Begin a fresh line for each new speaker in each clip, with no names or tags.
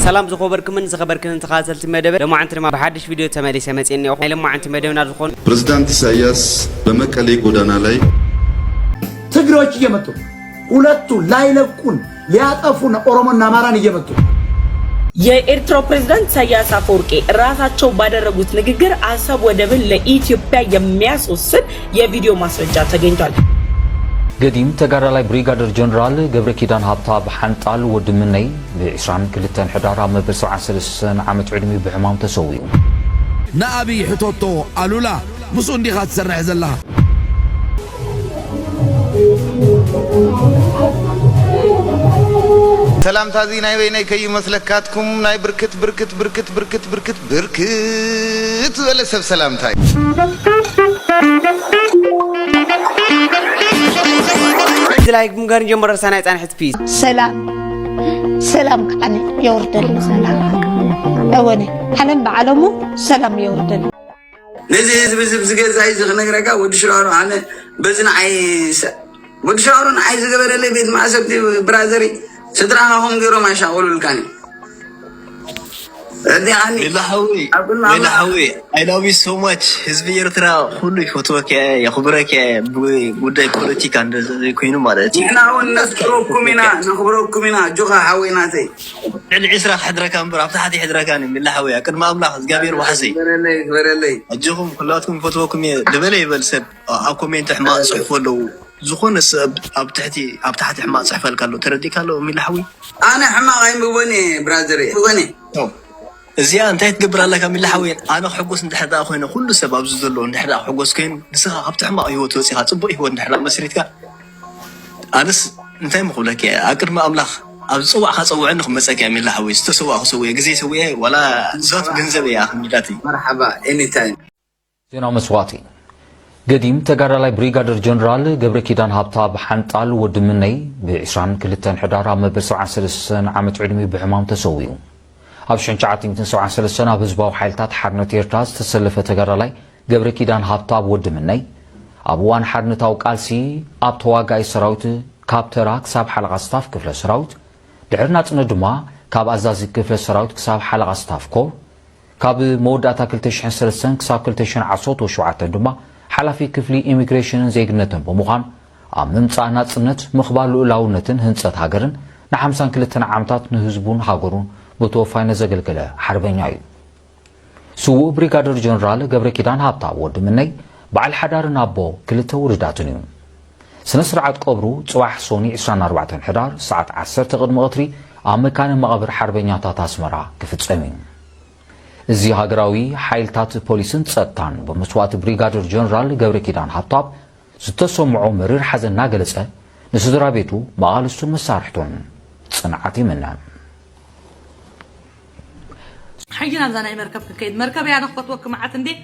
سلام زخبركم من زخبركم تخاذلت مدب لما عنتنا ما بحدش فيديو تمالي سمعتني أخوي لما عنت مدبنا دخون
بريزيدنت إساياس بمكالي قدانا لاي
ትግሮች እየመጡ ሁለቱ ላይለቁን ሊያጠፉን ኦሮሞና አማራን እየመጡ
የኤርትራው ፕሬዝዳንት ኢሳያስ አፈወርቂ ራሳቸው ባደረጉት ንግግር አሰብ ወደብን ለኢትዮጵያ የሚያስወስድ የቪዲዮ ማስረጃ ተገኝቷል።
قديم تجارة بريغادر جنرال قبل كيدان هابطاب حنطال ودمني بعشران كلتان حدارة مبرسو عن سلسان عامة علمي بعمام تسوي
نأبي حطوطو ألولا مسون دي خات سرح زلها
سلام تازي ناي ويني كي مسلكاتكم ناي بركت بركت بركت بركت بركت بركت ولا سب سلام تاي
لايك مقارن جمبر سنة عن حد بيس
سلام سلام عن يوردن سلام أوني حنن بعلمه سلام يوردن
نزي بس جالس عايز نقرأ ودشرارو أنا بزن عايز ودشرارو عايز قبل اللي بيت مع سبتي برازري ستراها هم غيرو ما شاولوا الكاني
للحوي I love you so much ህዝብ ኤርትራ ሁሉ ይፎቶከ ያخبرك ጉዳይ ፖለቲካ እንደዚህ ኮይኑ ማለት
احنا نخبركم جوخا حويناتي
العسرة حدرك امبر ابتا حدي حدرك ان للحوي قدم املاح እግዚአብሔር وحسي
برلي
اجوكم كلاتكم فوتوكم دبلي يبلسب ا كومنت حما صحفوا زخون سب ابتحتي حما صحفل قالو تردي قالو ملحوي
انا حما غيم بوني برادري بوني
زي انت تقبر لك من لحوين انا حقوس ندحدا خوينا كل سبب زلو ندحدا حقوس كين نسخه ابتح ما هيوت وصيها صبو هيوت ندحدا مسريتك انس انت مخولك اقر ما املاح اب صوع خصوع انكم مساكي من لحوي استسوا سوي غزي سوي ولا زوت جنزب يا حميداتي
مرحبا اني تايم
زينو مسواتي قديم تجارة بريغادر جنرال قبل كيدان هابطاب حنطال ودمني بعشران كلتان حدارة مبرسو عن سلسان عامة علمي بعمام تسويو هابشن شعاتي متنسو عن سلسان هبزباو حيلتات حرنة إيرتاز تسلفة تجارة قبل كيدان هابطاب ودمني أبوان حرنة وقالسي أبتواقعي سراوت كابتراك ساب حلقة ستاف كفل سراوت دعرنا تندما كاب أزازي كفل سراوت كساب حلقة ستاف كور كاب موداتا كلتشن سلسان كساب كلتشن عصوت وشوعات دما حلفي كفلي إيميغريشن زيجنتن بمخان ممصانا صنت مخبار لولاونتن هنصت هاجرن نحمسان كلتن عامتات نهزبون هاجرون بتوفاينا زغلغله حربኛዩ سو بريغادر جنرال قبل كيدان هابطا ودمني بعل حدارنا ابو كلته ورداتن سنه سرعت قبرو صباح سوني 24 حدار ساعه 10 قدم قطري امكان مقبر حربኛታት አስመራ ክፍጸምን እዚህ ሀገራዊ ኃይልታት ፖሊስን ጸጥታን በመስዋዕት ብሪጋደር ጀነራል ገብረ ኪዳን ሀብታብ ዝተሰምዖ መሪር ሐዘንና ገለጸ ንስድራ ቤቱ ማዓልሱን መሳርሕቶን ጽንዓት ይመናን
حينا زنا مركب كيد مركب يا نخبط وك معت اندي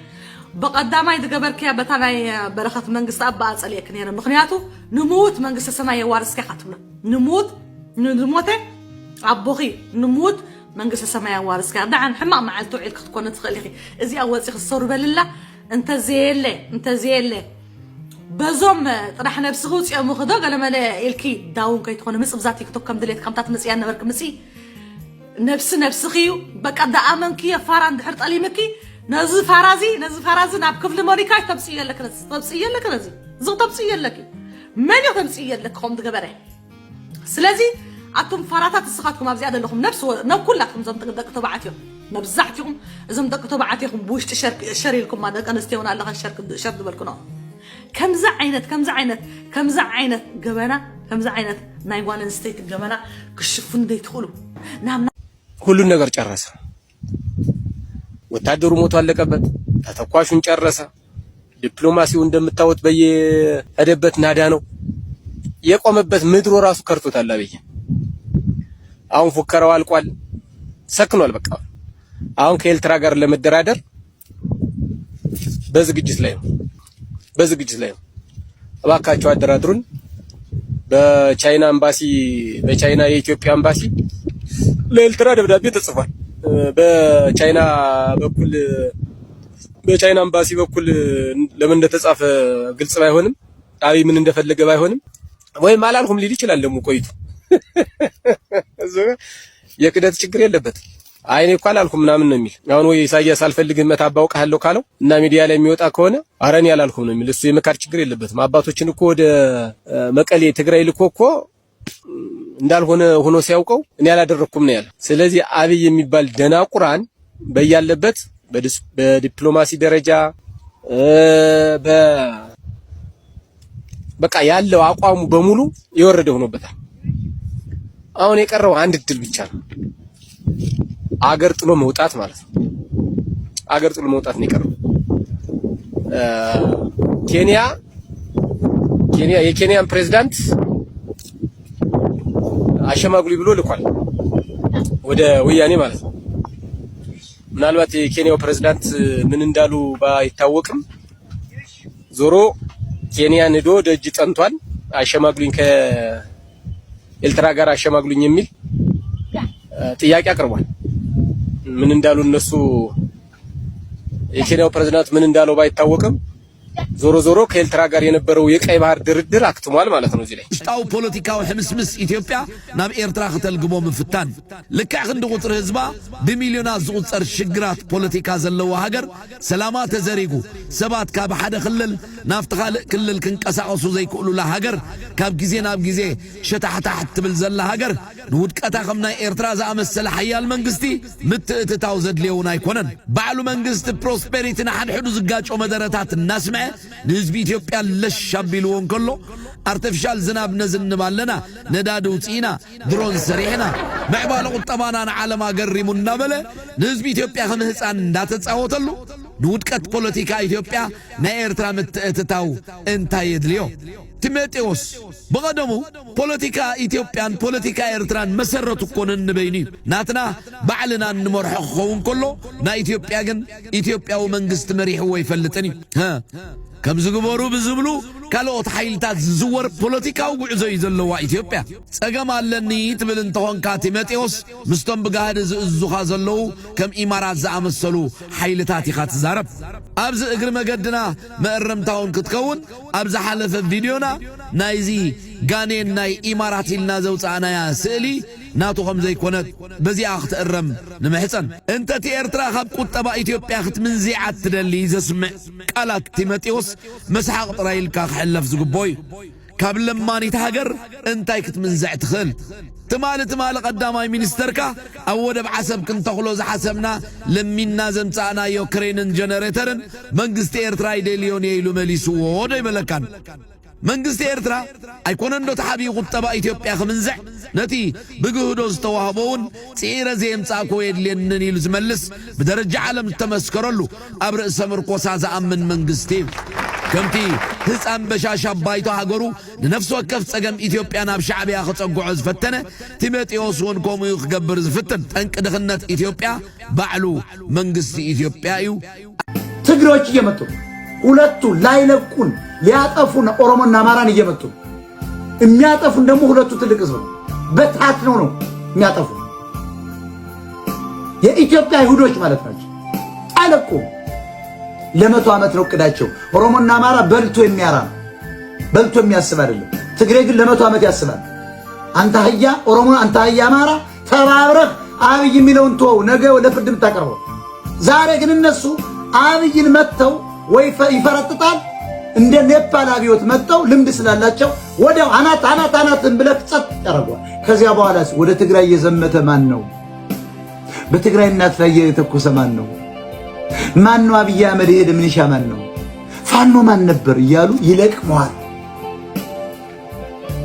بقداماي دغبركيا بتاناي برخت منغست ابا اصليك نير مخنياتو نموت منغست السماء وارسك خاتبنا نموت ابوخي نموت منغست السماء وارسك دعن حما معلتو عيلك تكون تخليخي ازي اول سيخ الصور بالله انت زيله بزوم طرح نفسه وصي مخدو قال ما الكي داون كي تكون مس بذات تيك توك كم دليت كمتات مسيان نبرك مسي نفس خيو بقى دا امنكي يا فاران دحرت علي مكي نز فرازي ناب كفل موريكاي تبصيه لك رزي زو تبصيه لك من يو تبصيه لك هم دغبره سلازي عتم فراتات السخاتكم ابزياده لكم نفس نو كلكم زم دق تبعاتكم نبزعتكم زم دق تبعاتكم بوش تشري لكم ما دق انستيون الله شرد بالكم كم زعينت جبنا كم زعينت نايوان ستيت جبنا كشفون دي يدخلوا نعم
ሁሉን ነገር ጨረሰ ወታደሩ ሞቶ አለቀበት ተተኳሹን ጨረሰ ዲፕሎማሲው እንደምታወት በየሄደበት ናዳ ነው የቆመበት ምድሮ ራሱ ከርቶታል አብይ አሁን ፉከራው አልቋል ሰክኗል በቃ አሁን ከኤርትራ ጋር ለመደራደር በዝግጅት ላይ ነው እባካቸው አደራድሩን በቻይና ኤምባሲ በቻይና የኢትዮጵያ ኤምባሲ ለኤርትራ ደብዳቤ ተጽፏል በቻይና ኤምባሲ በኩል ለምን እንደተጻፈ ግልጽ ባይሆንም አብይ ምን እንደፈለገ ባይሆንም ወይም አላልኩም ሊል ይችላል ደሞ ቆይቶ የክደት ችግር የለበት። አይኔ እኮ አላልኩም ምናምን ነው የሚል። አሁን ወይ ኢሳያስ አልፈልግህም መታባውቀሃለሁ ካለው እና ሚዲያ ላይ የሚወጣ ከሆነ አረን ያላልኩም ነው የሚል። እሱ የመካድ ችግር የለበትም። አባቶችን እኮ ወደ መቀሌ ትግራይ ልኮ እኮ እንዳልሆነ ሆኖ ሲያውቀው እኔ ያላደረኩም ነው ያለ። ስለዚህ አብይ የሚባል ደናቁራን በያለበት በዲፕሎማሲ ደረጃ በቃ ያለው አቋሙ በሙሉ የወረደ ሆኖበታል። አሁን የቀረው አንድ እድል ብቻ ነው። አገር ጥሎ መውጣት ማለት ነው። አገር ጥሎ መውጣት ነው የቀረው። የኬንያን ፕሬዝዳንት አሸማግሉኝ ብሎ ልኳል ወደ ወያኔ ማለት ነው። ምናልባት የኬንያው ፕሬዝዳንት ምን እንዳሉ ባይታወቅም ዞሮ ኬንያን ሄዶ ደጅ ጠንቷል። አሸማግሉኝ ከኤርትራ ጋር አሸማግሉኝ የሚል ጥያቄ አቅርቧል። ምን እንዳሉ እነሱ የኬንያው ፕሬዝዳንት ምን እንዳለው ባይታወቅም ዞሮ ከኤርትራ ጋር የነበረው የቀይ ባህር ድርድር አክትሟል ማለት ነው። እዚህ ላይ
ሽጣው ፖለቲካው ሕምስምስ ኢትዮጵያ ናብ ኤርትራ ከተልግቦ ምፍታን ልክዕ ክንዲ ቁጥሪ ህዝባ ብሚልዮናት ዝቁፀር ሽግራት ፖለቲካ ዘለዎ ሃገር ሰላማ ተዘሪጉ ሰባት ካብ ሓደ ክልል ናብቲ ካልእ ክልል ክንቀሳቀሱ ዘይክእሉላ ሃገር ካብ ግዜ ናብ ግዜ ሸታሕታሕ ትብል ዘላ ሃገር ንውድቀታ ከም ናይ ኤርትራ ዝኣመሰለ ሓያል መንግስቲ ምትእትታው ዘድልየውን ኣይኮነን። ባዕሉ መንግስቲ ፕሮስፔሪቲ ንሓድሕዱ ዝጋጮ መደረታት እናስምዐ ንህዝቢ ኢትዮጵያ ለሻቢልዎ እንከሎ አርቲፊሻል ዝናብ ነዝንብ ኣለና ነዳዲ ውፅኢና ድሮን ሰሪሕና ምዕባለ ቁጠባና ንዓለም አገሪሙ እናበለ ንህዝቢ ኢትዮጵያ ከም ህፃን እንዳተፃወተሉ ንውድቀት ፖለቲካ ኢትዮጵያ ናይ ኤርትራ ምትእትታው እንታይ የድልዮ? ቲሞቴዎስ በቀደሙ ፖለቲካ ኢትዮጵያን ፖለቲካ ኤርትራን መሰረቱ ኮን እንበይኒ ናትና ባዕልና እንመርሖ ኸውን ከሎ ናይ ኢትዮጵያ ግን ኢትዮጵያው መንግስት መሪሕዎ ይፈልጥኒ ከም ዝግበሩ ብዝብሉ ካልኦት ሓይልታት ዝዝወር ፖለቲካዊ ጉዕዞ እዩ ዘለዋ ኢትዮጵያ። ፀገም ኣለኒ ትብል እንተኾንካ ቲሞቴዎስ ምስቶም ብጋህዲ ዝእዙኻ ዘለዉ ከም ኢማራት ዝኣመሰሉ ሓይልታት ኢኻ ትዛረብ። ኣብዚ እግሪ መገድና መእረምታውን ክትከውን ኣብ ዝሓለፈ ቪድዮና ናይዚ ጋኔን ናይ ኢማራት ኢልና ዘውፃእናያ ስእሊ ናቱ ከም ዘይኮነት በዚኣ ክትእረም ንምሕፀን እንተቲ ኤርትራ ካብ ቁጠባ ኢትዮጵያ ክትምንዚዓ ትደሊ ዘስምዕ ቃላት ቲሞቴዎስ መስሓቅ ጥራይ ኢልካ ክሕለፍ ዝግቦ እዩ። ካብ ለማኒት ሃገር እንታይ ክትምንዝዕ ትኽእል? ትማሊ ቀዳማይ ሚኒስተርካ ኣብ ወደብ ዓሰብ ክንተኽሎ ዝሓሰብና ለሚና ዘምፃእናዮ ክሬንን ጀነሬተርን መንግስቲ ኤርትራ ይደልዮን ኢሉ መሊስዎ ዶ ይበለካን? መንግስቲ ኤርትራ ኣይኮነን ዶ ተሓቢኡ ቁጠባ ኢትዮጵያ ክምንዝዕ ነቲ ብግህዶ ዝተዋህቦውን ጽዒረ ዘየምጻእኮ የድልየንን ኢሉ ዝመልስ ብደረጃ ዓለም ዝተመስከረሉ ኣብ ርእሰ ምርኮሳ ዝኣምን መንግስቲ ከምቲ ህፃን በሻሻ ባይቶ ሃገሩ ንነፍሲ ወከፍ ፀገም ኢትዮጵያ ናብ ሻዕብያ ክፀጉዖ ዝፈተነ ቲሞቴዎስ እውን ከምኡ ክገብር ዝፍትን ጠንቂ ድኽነት ኢትዮጵያ ባዕሉ መንግስቲ ኢትዮጵያ እዩ።
ትግሬዎች እየመጡ ሁለቱ ላይለቁን ሊያጠፉን ኦሮሞና አማራን እየመጡ የሚያጠፉን ደግሞ ሁለቱ ትልቅ ህዝብ በታት ነው የሚያጠፉ የኢትዮጵያ ይሁዶች ማለት ናቸው። አለቁ ለመቶ ዓመት ነው እቅዳቸው። ኦሮሞና አማራ በልቶ የሚያራ በልቶ የሚያስብ አይደለም። ትግሬ ግን ለመቶ ዓመት ያስባል። አንተ ሀያ ኦሮሞ፣ አንተ ሀያ አማራ ተባብረህ አብይ የሚለውን ተወው፣ ነገ ወደ ፍርድ የምታቀርበው። ዛሬ ግን እነሱ አብይን መተው ወይ ይፈረጥጣል እንደ ኔፓል አብዮት መተው ልምድ ስላላቸው ወዲያው አናትን ብለህ ጸጥ ያደርጓል። ከዚያ በኋላ ወደ ትግራይ የዘመተ ማን ነው? በትግራይ እናት ላይ የተኮሰ ማን ነው? ማን ነው? አብይ አህመድ ሄደ ምንሻ ማን ነው? ፋኖ ማን ነበር እያሉ ይለቅመዋል።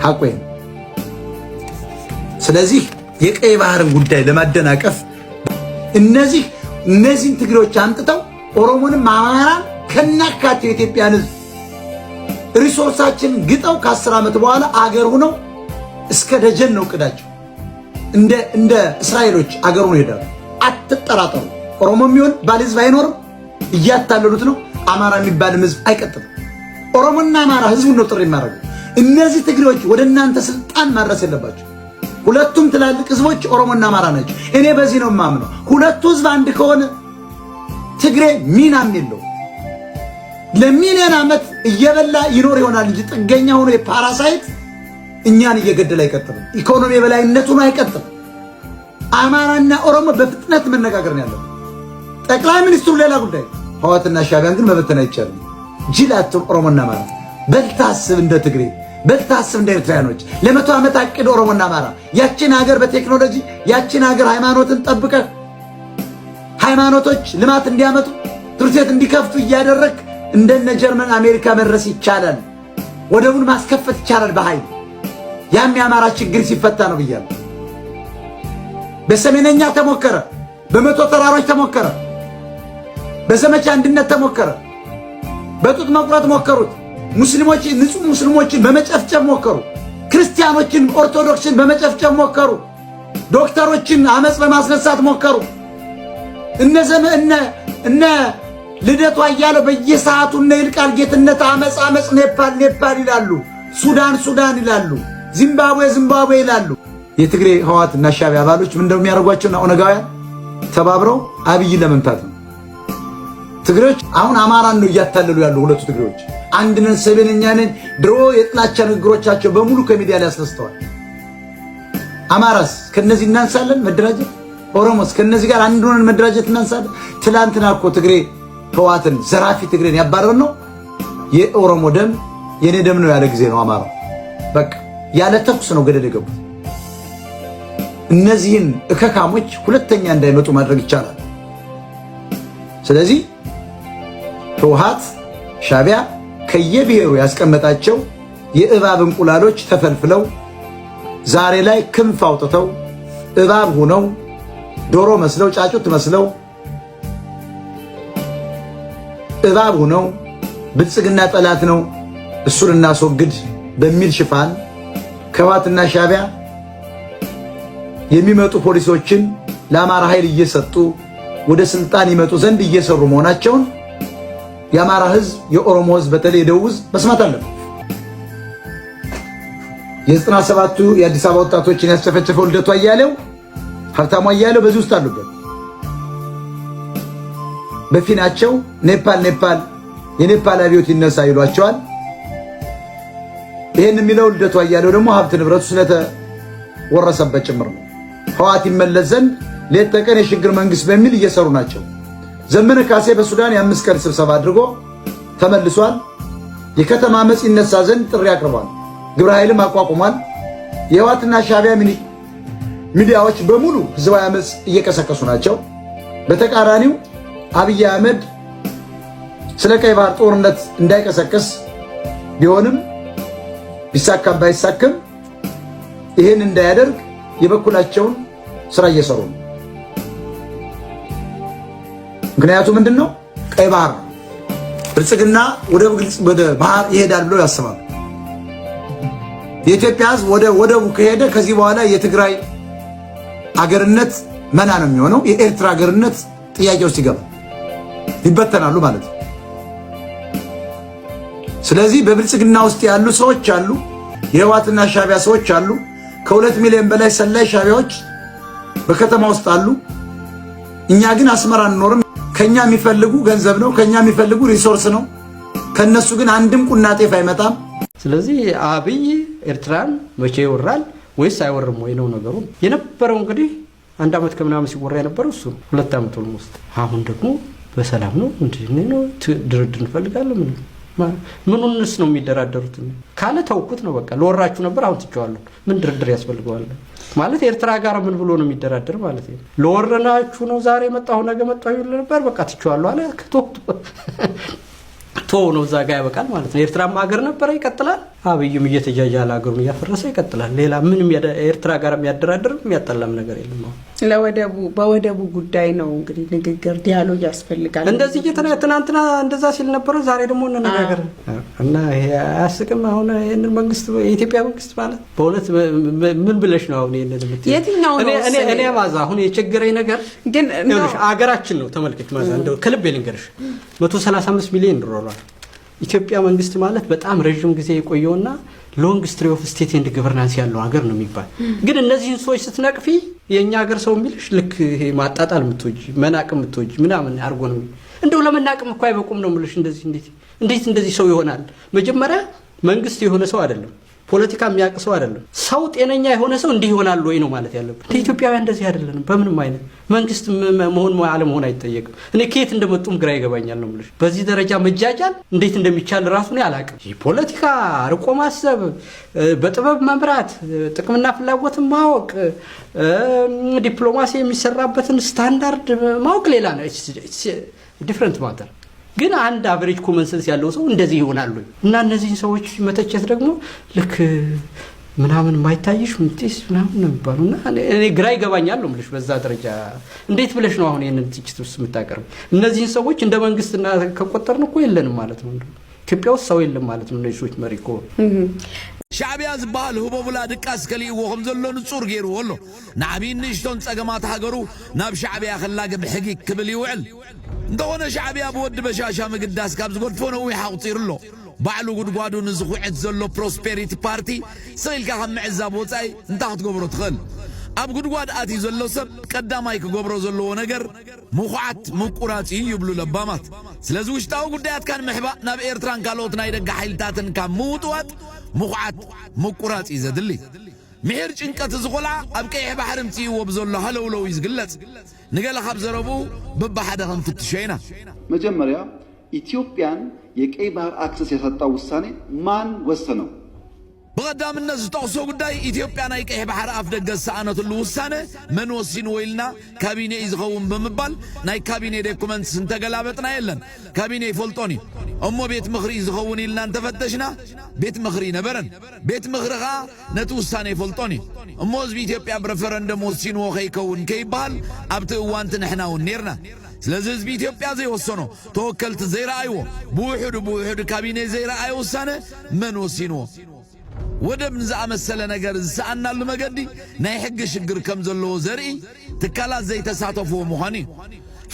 ሐቆይ ስለዚህ የቀይ ባህርን ጉዳይ ለማደናቀፍ እነዚህን ትግሬዎች አንጥተው ኦሮሞንም አማራን ከናካቴው የኢትዮጵያን ህዝብ ሪሶርሳችን ግጠው ከ10 ዓመት በኋላ አገር ሆነው እስከ ደጀን ነው እቅዳቸው። እንደ እስራኤሎች አገር ሆነው ይሄዳሉ። አትጠራጠሩ። ኦሮሞም ይሁን ባል ህዝብ አይኖርም፣ እያታለሉት ነው። አማራ የሚባልም ህዝብ አይቀጥልም። ኦሮሞና አማራ ህዝቡን ነው ጥሪ የሚያደርጉ። እነዚህ ትግሬዎች ወደ እናንተ ስልጣን ማድረስ የለባቸው። ሁለቱም ትላልቅ ህዝቦች ኦሮሞና አማራ ናቸው። እኔ በዚህ ነው የማምነው። ሁለቱ ህዝብ አንድ ከሆነ ትግሬ ሚናም የለው ለሚሊዮን ዓመት እየበላ ይኖር ይሆናል እንጂ ጥገኛ ሆኖ የፓራሳይት እኛን እየገደለ አይቀጥልም። ኢኮኖሚ የበላይነቱን አይቀጥልም። አማራና ኦሮሞ በፍጥነት መነጋገር ነው ያለው። ጠቅላይ ሚኒስትሩ ሌላ ጉዳይ፣ ህወሓትና ሻዕቢያን ግን መበተን አይቻልም። ጅላቱም ኦሮሞና አማራ በልታስብ እንደ ትግሬ በልታስብ እንደ ኤርትራኖች ለ100 ዓመት አቅድ ኦሮሞና አማራ ያችን ሀገር በቴክኖሎጂ ያችን ሀገር ሃይማኖትን ጠብቀህ ሃይማኖቶች ልማት እንዲያመጡ ትምህርት ቤት እንዲከፍቱ እያደረግ እንደነ ጀርመን አሜሪካ መድረስ ይቻላል። ወደቡን ማስከፈት ይቻላል በኃይል። ያም የአማራ ችግር ሲፈታ ነው ብያለሁ። በሰሜነኛ ተሞከረ፣ በመቶ ተራሮች ተሞከረ፣ በዘመቻ አንድነት ተሞከረ፣ በጡት መቁረጥ ሞከሩት። ሙስሊሞችን ንጹህ ሙስሊሞችን በመጨፍጨፍ ሞከሩ። ክርስቲያኖችን ኦርቶዶክስን በመጨፍጨፍ ሞከሩ። ዶክተሮችን አመጽ በማስነሳት ሞከሩ። እነ ልደቱ አያሌው በየሰዓቱ እነ ይልቃል ጌትነት አመጽ ኔፓል ይላሉ፣ ሱዳን ይላሉ፣ ዚምባብዌ ይላሉ። የትግሬ ህወሓትና ሻዕቢያ አባሎች ምን እንደሚያደርጓቸውና ኦነጋውያን ተባብረው አብይን ለመምታት ነው። ትግሬዎች አሁን አማራን ነው እያታለሉ ያሉ ሁለቱ ትግሬዎች። አንድነን ሰቤነኛንን ድሮ የጥላቻ ንግግሮቻቸው በሙሉ ከሚዲያ ላይ አስነስተዋል። አማራስ ከነዚህ እናንሳለን መደራጀት፣ ኦሮሞስ ከነዚህ ጋር አንድ ሆነን መደራጀት እናንሳለን። ትላንትና እኮ ትግሬ ህወሓትን ዘራፊ ትግሬን ያባረር ነው የኦሮሞ ደም የኔ ደም ነው ያለ ጊዜ ነው አማራው። በቃ ያለ ተኩስ ነው ገደል የገቡት። እነዚህን እከካሞች ሁለተኛ እንዳይመጡ ማድረግ ይቻላል። ስለዚህ ህወሓት ሻዕቢያ ከየብሔሩ ያስቀመጣቸው የእባብ እንቁላሎች ተፈልፍለው ዛሬ ላይ ክንፍ አውጥተው እባብ ሆነው ዶሮ መስለው ጫጩት መስለው እባብ ሆነው ብልጽግና ጠላት ነው እሱን እናስወግድ በሚል ሽፋን ከህወሓትና ሻዕቢያ የሚመጡ ፖሊሶችን ለአማራ ኃይል እየሰጡ ወደ ስልጣን ይመጡ ዘንድ እየሰሩ መሆናቸውን የአማራ ህዝብ፣ የኦሮሞ ህዝብ በተለይ የደቡብ ህዝብ መስማት አለበት። የ97ቱ የአዲስ አበባ ወጣቶችን ያስጨፈጨፈው ልደቱ አያሌው፣ ሀብታሙ አያሌው በዚህ ውስጥ አሉበት። በፊናቸው ኔፓል የኔፓል አብዮት ይነሳ ይሏቸዋል። ይሄን የሚለው ልደቱ አያሌው ደግሞ ሀብት ንብረቱ ስለተወረሰበት ጭምር ነው። ህወሓት ይመለስ ዘንድ ሌት ተቀን የሽግግር መንግስት በሚል እየሰሩ ናቸው። ዘመነ ካሴ በሱዳን የ5 ቀን ስብሰባ አድርጎ ተመልሷል። የከተማ አመጽ ይነሳ ዘንድ ጥሪ አቅርቧል። ግብረ ኃይልም አቋቁሟል። የህወሓትና ሻዕቢያ ሚዲያዎች በሙሉ ህዝባዊ አመጽ እየቀሰቀሱ ናቸው። በተቃራኒው አብይ አህመድ ስለ ቀይ ባህር ጦርነት እንዳይቀሰቀስ ቢሆንም ቢሳካም ባይሳካም ይሄን እንዳያደርግ የበኩላቸውን ስራ እየሰሩ ነው። ምክንያቱም ምንድነው? ቀይ ባህር ብልጽግና ወደ ባህር ይሄዳል ብለው ያስባሉ። የኢትዮጵያ ህዝብ ወደ ወደቡ ከሄደ ከዚህ በኋላ የትግራይ አገርነት መና ነው የሚሆነው። የኤርትራ አገርነት ጥያቄ ውስጥ ይገባል፣ ይበተናሉ ማለት ነው። ስለዚህ በብልጽግና ውስጥ ያሉ ሰዎች አሉ፣ የህወሓትና ሻዕቢያ ሰዎች አሉ። ከ2 ሚሊዮን በላይ ሰላይ ሻዕቢያዎች በከተማ ውስጥ አሉ። እኛ ግን አስመራ አንኖርም። ከኛ የሚፈልጉ ገንዘብ ነው፣ ከኛ የሚፈልጉ ሪሶርስ ነው። ከነሱ ግን አንድም ቁና ጤፍ አይመጣም።
ስለዚህ አብይ ኤርትራን መቼ ይወራል ወይስ አይወርም ወይ ነው ነገሩ የነበረው። እንግዲህ 1 ዓመት ከምናምን ሲወራ የነበረው እሱ 2 ዓመት ሆኖ አሁን ደግሞ በሰላም ነው ነው ድርድር እንፈልጋለን። ምንስ ነው የሚደራደሩት? ካለ ተውኩት ነው በቃ። ለወራችሁ ነበር አሁን ትጨዋለሁ። ምን ድርድር ያስፈልገዋል ማለት? ኤርትራ ጋር ምን ብሎ ነው የሚደራደር ማለት ነው? ለወረናችሁ ነው ዛሬ መጣሁ ነገ መጣሁ ይል ነበር። በቃ ትጨዋለሁ አለ። ቶ ነው እዛ ጋር ያበቃል ማለት ነው። ኤርትራም ሀገር ነበር ይቀጥላል። አብይም እየተጃጃለ ሀገሩን እያፈረሰ ይቀጥላል። ሌላ ምንም ኤርትራ ጋር የሚያደራድር የሚያጠላም ነገር የለም።
በወደቡ ጉዳይ ነው እንግዲህ ንግግር ዲያሎግ ያስፈልጋል።
እንደዚህ ትናንትና እንደዛ ሲል ነበር። ዛሬ ደግሞ እንነጋገር እና ይሄ አያስቅም። አሁን ይሄንን መንግስት የኢትዮጵያ መንግስት ማለት በእውነት ምን ብለሽ ነው አሁን ይሄንን የምትይው?
የትኛው ነው
እኔ ማዛ አሁን የቸገረኝ ነገር ግን አገራችን ነው። ተመልከች ማዛ እንደው ከልቤ ልንገርሽ 135 ሚሊዮን ዶላር ኢትዮጵያ መንግስት ማለት በጣም ረጅም ጊዜ የቆየውና ሎንግ ስትሪ ኦፍ ስቴት ኤንድ ገቨርናንስ ያለው ሀገር ነው የሚባል። ግን እነዚህን ሰዎች ስትነቅፊ የኛ ሀገር ሰው የሚልሽ ልክ ይሄ ማጣጣል የምትወጂ መናቅ የምትወጂ ምናምን አርጎ ነው። እንደው ለመናቅም እኮ አይበቁም ነው የምልሽ። እንዴት እንደዚህ ሰው ይሆናል? መጀመሪያ መንግስት የሆነ ሰው አይደለም ፖለቲካ የሚያቅሰው አይደለም። ሰው ጤነኛ የሆነ ሰው እንዲህ ይሆናል ወይ ነው ማለት ያለበት። ኢትዮጵያውያን እንደዚህ አይደለንም። በምንም አይነት መንግስት መሆን አለመሆን አይጠየቅም። እኔ ከየት እንደመጡም ግራ ይገባኛል ነው የምልሽ። በዚህ ደረጃ መጃጃል እንዴት እንደሚቻል ራሱ ነው አላውቅም። ፖለቲካ ርቆ ማሰብ፣ በጥበብ መምራት፣ ጥቅምና ፍላጎትን ማወቅ፣ ዲፕሎማሲ የሚሰራበትን ስታንዳርድ ማወቅ ሌላ ነው። ዲፍረንት ማተር። ግን አንድ አቨሬጅ ኮመን ሴንስ ያለው ሰው እንደዚህ ይሆናል እና እነዚህ ሰዎች መተቸት ደግሞ ልክ ምናምን ማይታይሽ ምንትስ ምናምን ነው የሚባሉና እኔ ግራ ይገባኛል ነው የምልሽ። በዛ ደረጃ እንዴት ብለሽ ነው አሁን ይሄንን ትችት ውስጥ የምታቀርብ? እነዚህ ሰዎች እንደ መንግስትና ከቆጠርን እኮ የለንም ማለት ነው። ኢትዮጵያ ውስጥ ሰው የለም ማለት ነው። እነዚህ ሰዎች መሪ እኮ
ሻዕቢያ ዝበሃል ህቦቡላ ድቃስ ከሊእዎ ከም ዘሎ ንጹር ገይርዎ ኣሎ። ንዓብይ ንእሽቶን ጸገማት ሃገሩ ናብ ሻዕቢያ ኸላገ ብሕጊ ክብል ይውዕል እንተኾነ ሻዕቢያ ብወዲ በሻሻ ምግዳስ ካብ ዝጐድፎ ነዊሕ ኣቝፂሩ ኣሎ። ባዕሉ ጉድጓዱ ንዝኹዕት ዘሎ ፕሮስፔሪቲ ፓርቲ ስኢልካ ካብ ምዕዛብ ወጻኢ እንታይ ክትገብሮ ትኽእል? ኣብ ጉድጓድ ኣትዩ ዘሎ ሰብ ቀዳማይ ክገብሮ ዘለዎ ነገር ምኹዓት ምቁራጽ ይብሉ ለባማት። ስለዚ ውሽጣዊ ጉዳያትካ ንምሕባእ ናብ ኤርትራን ካልኦት ናይ ደጋ ሓይልታትን ካብ ምውጥዋጥ ምኹዓት ምቁራጽ እዩ ዘድሊ። ምሕር ጭንቀት ዝቖልዓ ኣብ ቀይሕ ባሕሪ ምጽእዎ ብዘሎ ሃለውለው እዩ ዝግለጽ። ንገለ ካብ ዘረቡ በባሓደ ክንፍትሾ ኢና።
መጀመሪያ ኢትዮጵያን የቀይ ባህር አክሰስ ያሳጣው ውሳኔ ማን ወሰነው?
በቀዳምነት ዝጠቕሶ ጉዳይ ኢትዮጵያ ናይ ቀይሕ ባሕሪ ኣፍ ደገ ዝሰኣነትሉ ውሳነ መን ወሲንዎ ኢልና ካቢነ እዩ ዝኸውን ብምባል ናይ ካቢነ ዶኩመንትስ እንተገላበጥና የለን። ካቢነ ይፈልጦን እዩ እሞ ቤት ምኽሪ ዝኸውን ኢልና እንተፈተሽና ቤት ምኽሪ ነበረን። ቤት ምኽሪ ኸዓ ነቲ ውሳነ ይፈልጦን እዩ እሞ ህዝቢ ኢትዮጵያ ብረፈረንደም ወሲንዎ ከይከውን ከይበሃል ኣብቲ እዋንቲ ንሕና እውን ነርና። ስለዚ ህዝቢ ኢትዮጵያ ዘይወሰኖ ተወከልቲ ዘይረኣይዎ ብውሕዱ ካቢነ ዘይረኣዮ ውሳነ መን ወሲንዎ? ወደብ ንዝኣመሰለ ነገር ዝሰኣናሉ መገዲ ናይ ሕጊ ሽግር ከም ዘለዎ ዘርኢ ትካላት ዘይተሳተፍዎ ምዃኑ እዩ።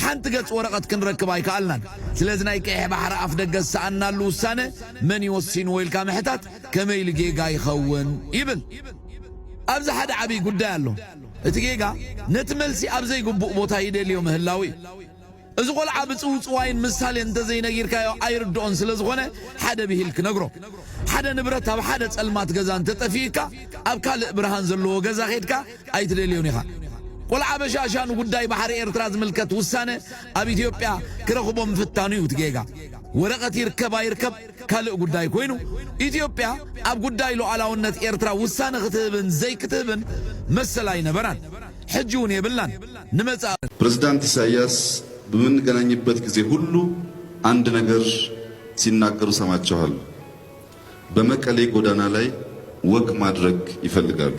ሓንቲ ገጽ ወረቐት ክንረክብ ኣይከኣልናን። ስለዚ ናይ ቀይሕ ባሕሪ ኣፍ ደገ ዝሰኣናሉ ውሳነ መን ይወሲንዎ ኢልካ ምሕታት ከመይ ኢሉ ጌጋ ይኸውን ይብል። ኣብዚ ሓደ ዓብዪ ጉዳይ ኣሎ። እቲ ጌጋ ነቲ መልሲ ኣብ ዘይግቡእ ቦታ ይደልዮ ምህላዊ እዚ ቆልዓ ብፅውፅዋይን ምሳሌ እንተዘይነጊርካዮ ኣይርድኦን ስለ ዝኾነ ሓደ ብሂል ክነግሮ። ሓደ ንብረት ኣብ ሓደ ጸልማት ገዛ እንተጠፊእካ ኣብ ካልእ ብርሃን ዘለዎ ገዛ ኼድካ ኣይትደልዮን ኢኻ። ቆልዓ በሻሻ ንጉዳይ ባሕሪ ኤርትራ ዝምልከት ውሳነ ኣብ ኢትዮጵያ ክረኽቦ ምፍታኑ እዩ እቲ ጌጋ። ወረቐት ይርከብ ኣይርከብ ካልእ ጉዳይ ኮይኑ ኢትዮጵያ ኣብ ጉዳይ ሉዓላውነት ኤርትራ ውሳነ ክትህብን ዘይክትህብን መሰል ኣይነበራን። ሕጂ እውን የብላን። ንመጻእ
ፕሬዝዳንት ኢሳያስ በምንገናኝበት ጊዜ ሁሉ አንድ ነገር ሲናገሩ ሰማቸዋል። በመቀሌ ጎዳና ላይ ወግ ማድረግ ይፈልጋሉ።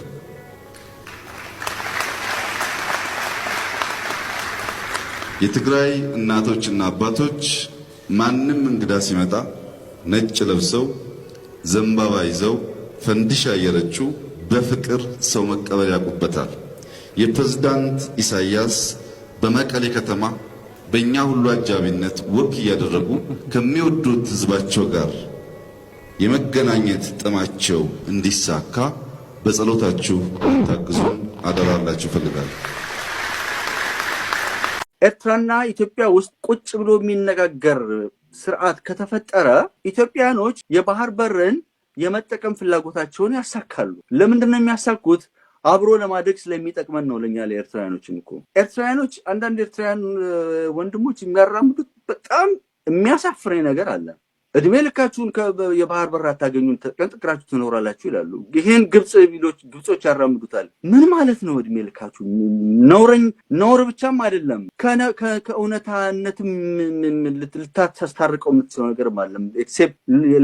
የትግራይ እናቶችና አባቶች ማንም እንግዳ ሲመጣ ነጭ ለብሰው ዘንባባ ይዘው ፈንዲሻ እየረጩ በፍቅር ሰው መቀበል ያውቁበታል። የፕሬዝዳንት ኢሳያስ በመቀሌ ከተማ በእኛ ሁሉ አጃቢነት ወግ እያደረጉ ከሚወዱት ህዝባቸው ጋር የመገናኘት ጥማቸው እንዲሳካ በጸሎታችሁ ታግዙን አደራላችሁ ፈልጋለሁ።
ኤርትራና ኢትዮጵያ ውስጥ ቁጭ ብሎ የሚነጋገር ስርዓት ከተፈጠረ ኢትዮጵያኖች የባህር በርን የመጠቀም ፍላጎታቸውን ያሳካሉ። ለምንድን ነው የሚያሳኩት? አብሮ ለማደግ ስለሚጠቅመን ነው። ለኛ ለኤርትራውያኖችም እኮ ኤርትራውያኖች አንዳንድ ኤርትራውያን ወንድሞች የሚያራምዱት በጣም የሚያሳፍረኝ ነገር አለ። እድሜ ልካችሁን የባህር በር አታገኙን ተቀንጥቅራችሁ ትኖራላችሁ ይላሉ። ይሄን ግብጾች ያራምዱታል። ምን ማለት ነው? እድሜ ልካችሁ ነውር ብቻም አይደለም ከእውነታነትም ልታስታርቀው የምትችለው ነገር ማለት ኤክሴፕት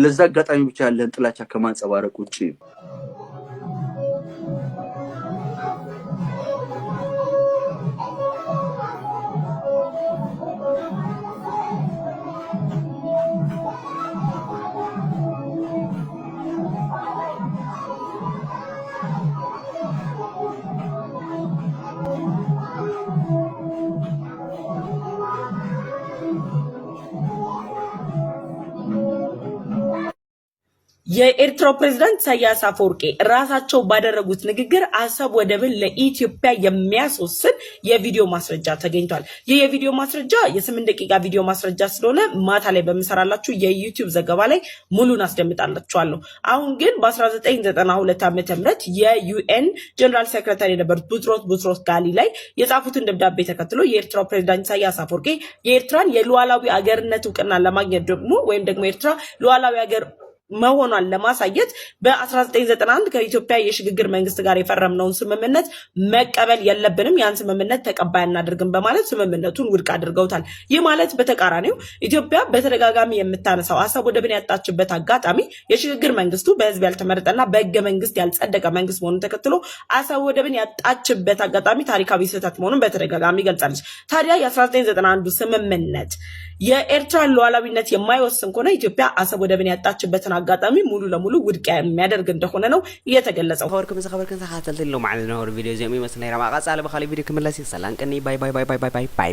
ለዛ አጋጣሚ ብቻ ያለን ጥላቻ ከማንጸባረቅ ውጪ
የኤርትራው ፕሬዝዳንት ኢሳያስ አፈወርቂ ራሳቸው ባደረጉት ንግግር አሰብ ወደብን ለኢትዮጵያ የሚያስወስን የቪዲዮ ማስረጃ ተገኝቷል። ይህ የቪዲዮ ማስረጃ የ8 ደቂቃ ቪዲዮ ማስረጃ ስለሆነ ማታ ላይ በመሰራላችሁ የዩቲዩብ ዘገባ ላይ ሙሉን አስደምጣላችኋለሁ። አሁን ግን በ1992 ዓ.ም የዩኤን ጀነራል ሴክሬታሪ የነበሩት ቡትሮስ ጋሊ ላይ የጻፉትን ደብዳቤ ተከትሎ የኤርትራው ፕሬዝዳንት ኢሳያስ አፈወርቂ የኤርትራን የሉዓላዊ አገርነት እውቅና ለማግኘት ደግሞ ኤርትራ ሉዓላዊ አገር መሆኗን ለማሳየት በ1991 ከኢትዮጵያ የሽግግር መንግስት ጋር የፈረምነውን ስምምነት መቀበል የለብንም፣ ያን ስምምነት ተቀባይ እናደርግም በማለት ስምምነቱን ውድቅ አድርገውታል። ይህ ማለት በተቃራኒው ኢትዮጵያ በተደጋጋሚ የምታነሳው አሰብ ወደብን ያጣችበት አጋጣሚ የሽግግር መንግስቱ በህዝብ ያልተመረጠና በህገ መንግስት ያልጸደቀ መንግስት መሆኑን ተከትሎ አሰብ ወደብን ያጣችበት አጋጣሚ ታሪካዊ ስህተት መሆኑን በተደጋጋሚ ገልጻለች። ታዲያ የ1991 ስምምነት የኤርትራን ሉዓላዊነት የማይወስን ከሆነ ኢትዮጵያ አሰብ ወደብን ያጣችበትን አጋጣሚ ሙሉ ለሙሉ ውድቅ የሚያደርግ እንደሆነ ነው የተገለጸው።
خبركم تخاتلت له معنا نهار فيديو زي ما مثلا يرى ما قاص على بخالي فيديو كمل سي سلام كني باي باي باي باي باي باي باي